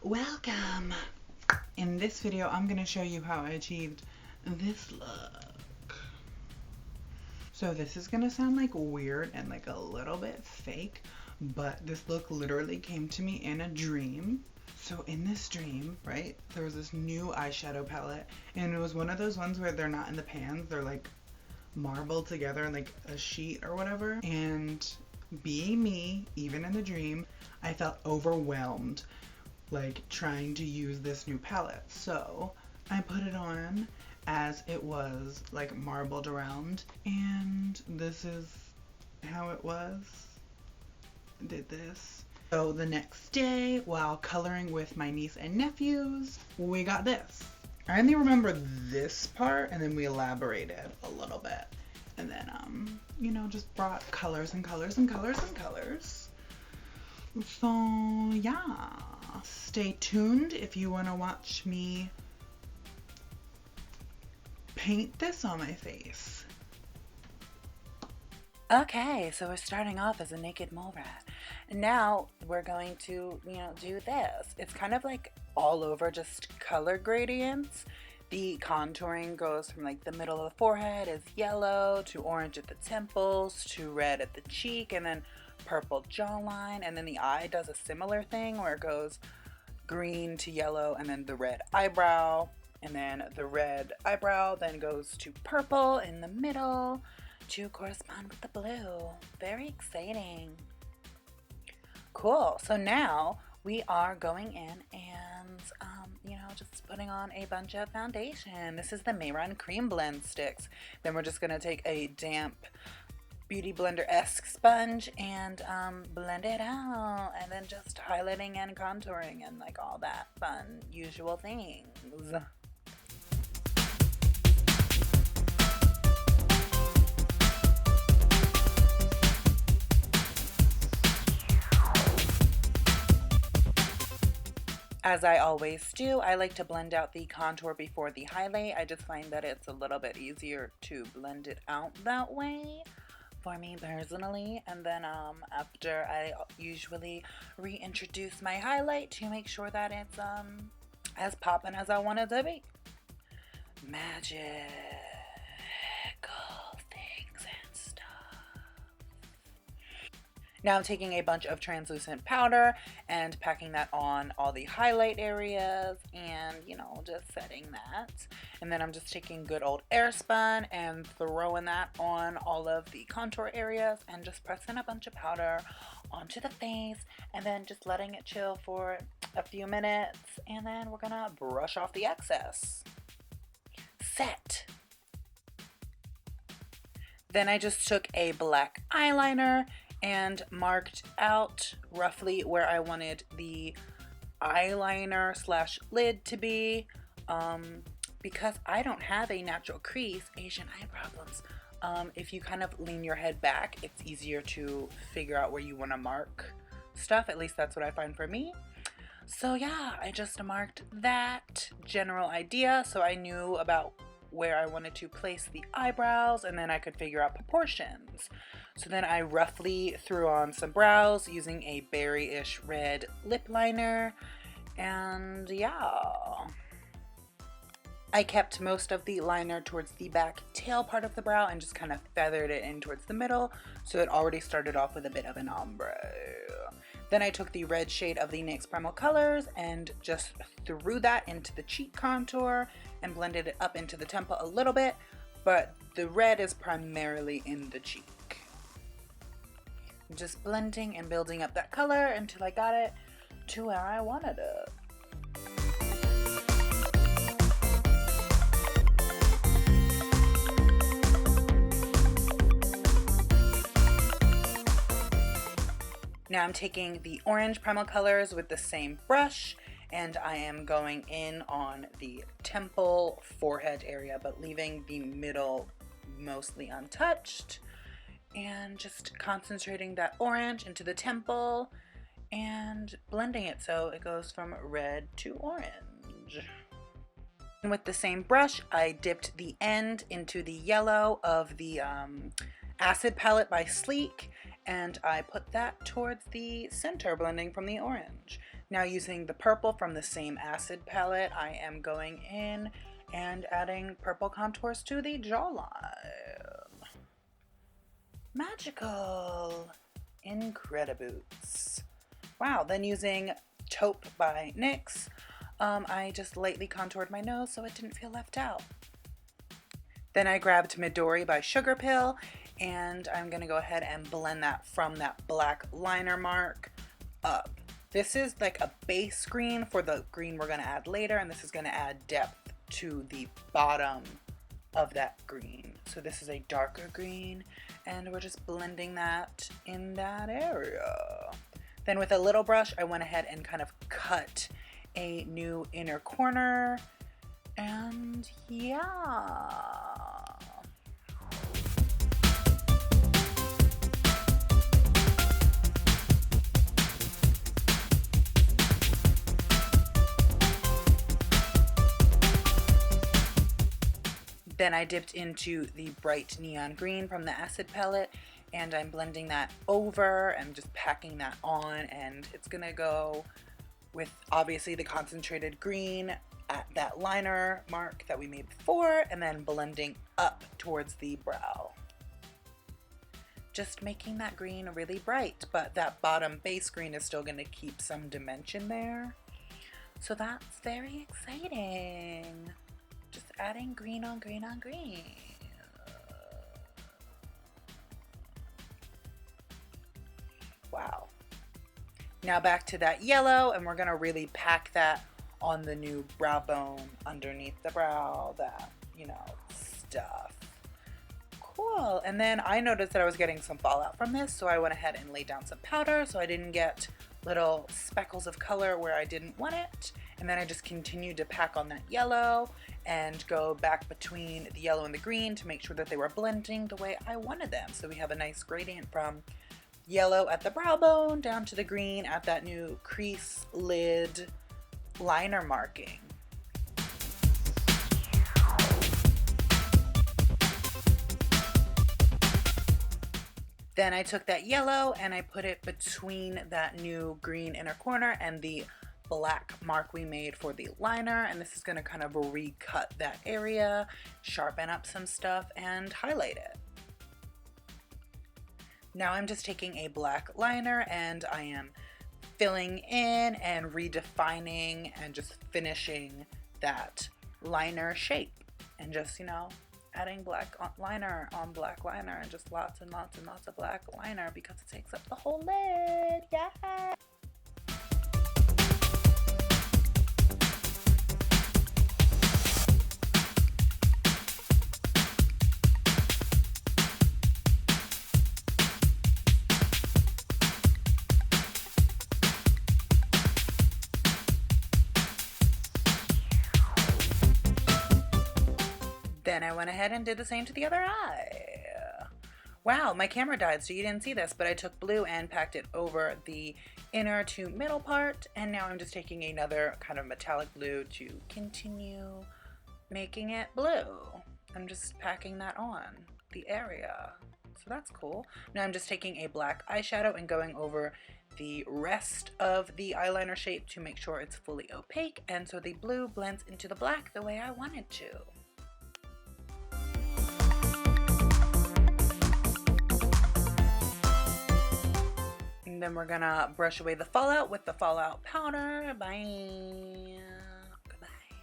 Welcome! In this video, I'm going to show you how I achieved this look. So this is going to sound like weird and like a little bit fake, but this look literally came to me in a dream. So in this dream, right, there was this new eyeshadow palette, and it was one of those ones where they're not in the pans, they're like marbled together in like a sheet or whatever. And being me, even in the dream, I felt overwhelmed like trying to use this new palette. So I put it on as it was like marbled around, and this is how it was. Did this. So the next day, while coloring with my niece and nephews, we got this. I only remember this part, and then we elaborated a little bit. And then, you know, just brought colors and colors and colors and colors. So, yeah. Stay tuned if you want to watch me paint this on my face. Okay, so we're starting off as a naked mole rat. And now we're going to, do this. It's kind of like all over just color gradients. The contouring goes from like the middle of the forehead is yellow to orange at the temples to red at the cheek and then purple jawline. And then the eye does a similar thing where it goes green to yellow and then the red eyebrow. And then the red eyebrow then goes to purple in the middle to correspond with the blue. Very exciting. Cool. So now we are going in and, just putting on a bunch of foundation. This is the Mayron Cream Blend Sticks. Then we're just going to take a damp Beauty Blender-esque sponge and blend it out. And then just highlighting and contouring and like all that fun, usual things. As I always do, I like to blend out the contour before the highlight. I just find that it's a little bit easier to blend it out that way for me personally. And then after, I usually reintroduce my highlight to make sure that it's as poppin' as I want it to be. Magical things and stuff. Now I'm taking a bunch of translucent powder and packing that on all the highlight areas and, just setting that. And then I'm just taking good old Airspun and throwing that on all of the contour areas and just pressing a bunch of powder onto the face and then just letting it chill for a few minutes. And then we're gonna brush off the excess. Set. Then I just took a black eyeliner and marked out roughly where I wanted the eyeliner / lid to be. Because I don't have a natural crease, Asian eye problems, if you kind of lean your head back, it's easier to figure out where you want to mark stuff. At least that's what I find for me. So yeah, I just marked that general idea so I knew about where I wanted to place the eyebrows, and then I could figure out proportions. So then I roughly threw on some brows using a berry-ish red lip liner, and yeah. I kept most of the liner towards the back tail part of the brow and just kind of feathered it in towards the middle, so it already started off with a bit of an ombre. Then I took the red shade of the NYX Primal Colors and just threw that into the cheek contour and blended it up into the temple a little bit, but the red is primarily in the cheek. Just blending and building up that color until I got it to where I wanted it. Now I'm taking the orange Primal Colors with the same brush, and I am going in on the temple forehead area, but leaving the middle mostly untouched, and just concentrating that orange into the temple and blending it so it goes from red to orange. And with the same brush, I dipped the end into the yellow of the Acid palette by Sleek, and I put that towards the center, blending from the orange. Now using the purple from the same acid palette, I am going in and adding purple contours to the jawline. Magical! Incrediboots. Wow, then using Taupe by NYX, I just lightly contoured my nose so it didn't feel left out. Then I grabbed Midori by Sugar Pill, and I'm going to go ahead and blend that from that black liner mark up. This is like a base green for the green we're going to add later, and this is going to add depth to the bottom of that green. So this is a darker green, and we're just blending that in that area. Then with a little brush, I went ahead and kind of cut a new inner corner, and yeah. Then I dipped into the bright neon green from the acid palette, and I'm blending that over. I'm just packing that on, and it's gonna go with obviously the concentrated green at that liner mark that we made before, and then blending up towards the brow. Just making that green really bright, but that bottom base green is still gonna keep some dimension there. So that's very exciting. Just adding green on green on green. Wow. Now back to that yellow, and we're gonna really pack that on the new brow bone underneath the brow, that, you know, stuff. Cool. And then I noticed that I was getting some fallout from this, so I went ahead and laid down some powder so I didn't get little speckles of color where I didn't want it. And then I just continued to pack on that yellow and go back between the yellow and the green to make sure that they were blending the way I wanted them. So we have a nice gradient from yellow at the brow bone down to the green at that new crease lid liner marking. Then I took that yellow and I put it between that new green inner corner and the black mark we made for the liner, and this is going to kind of recut that area, sharpen up some stuff, and highlight it. Now I'm just taking a black liner and I am filling in and redefining and just finishing that liner shape, and just, you know, adding black liner on black liner, and just lots and lots and lots of black liner because it takes up the whole lid. Yeah. Then I went ahead and did the same to the other eye. Wow, my camera died, so you didn't see this, but I took blue and packed it over the inner to middle part, and now I'm just taking another kind of metallic blue to continue making it blue. I'm just packing that on the area, so that's cool. Now I'm just taking a black eyeshadow and going over the rest of the eyeliner shape to make sure it's fully opaque, and so the blue blends into the black the way I wanted to. And then we're gonna brush away the fallout with the fallout powder. Bye. Goodbye.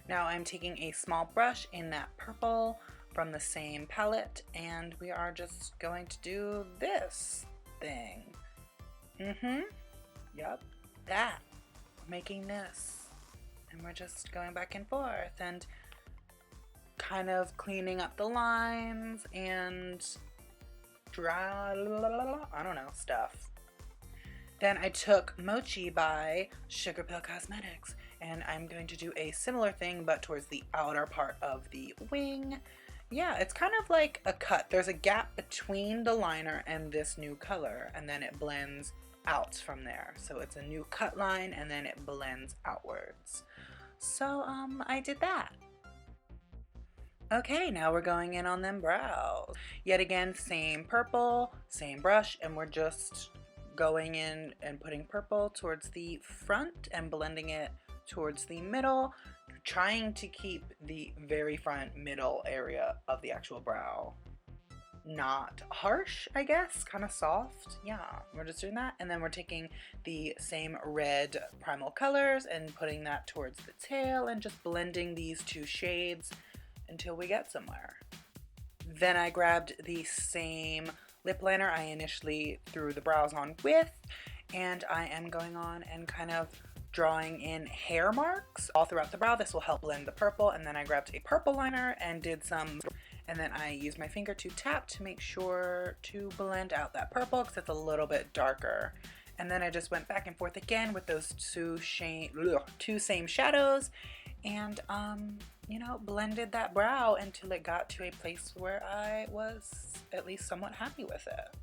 Now I'm taking a small brush in that purple from the same palette, and we are just going to do this thing. Yep, that. We're making this. And we're just going back and forth and kind of cleaning up the lines and I don't know, stuff. Then I took Mochi by Sugar Pill Cosmetics, and I'm going to do a similar thing but towards the outer part of the wing. Yeah, it's kind of like a cut. There's a gap between the liner and this new color, and then it blends out from there. So it's a new cut line and then it blends outwards. So I did that. Okay, now we're going in on them brows. Yet again, same purple, same brush, and we're just going in and putting purple towards the front and blending it towards the middle, trying to keep the very front middle area of the actual brow not harsh, I guess, kind of soft. Yeah, we're just doing that. And then we're taking the same red primal colors and putting that towards the tail and just blending these two shades until we get somewhere. Then I grabbed the same lip liner I initially threw the brows on with, and I am going on and kind of drawing in hair marks all throughout the brow. This will help blend the purple. And then I grabbed a purple liner and did some, and then I used my finger to tap to make sure to blend out that purple because it's a little bit darker. And then I just went back and forth again with those two same shadows and you know, blended that brow until it got to a place where I was at least somewhat happy with it.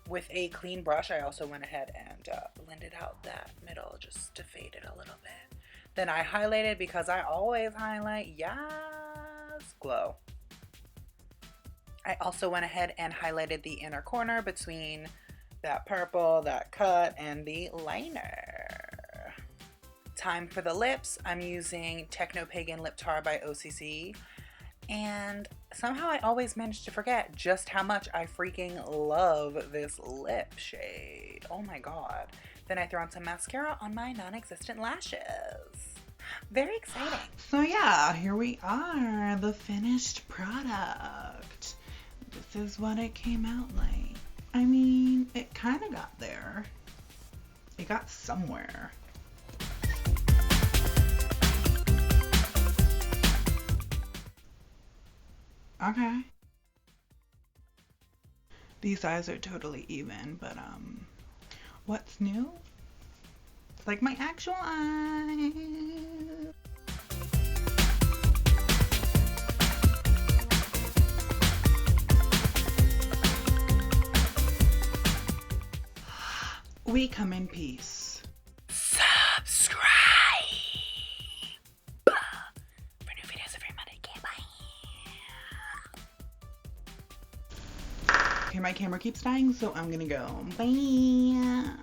With a clean brush, I also went ahead and blended out that middle just to fade it a little bit. Then I highlighted because I always highlight. Yes, glow. I also went ahead and highlighted the inner corner between that purple, that cut, and the liner. Time for the lips. I'm using Techno Pagan Lip Tar by OCC. And somehow I always manage to forget just how much I freaking love this lip shade. Oh my god. Then I throw on some mascara on my non-existent lashes. Very exciting. So yeah, here we are, the finished product. This is what it came out like. I mean, it kind of got there. It got somewhere. Okay. These eyes are totally even, but what's new? It's like my actual eyes. We come in peace. Subscribe for new videos every Monday. Bye. Okay, my camera keeps dying, so I'm gonna go. Bye.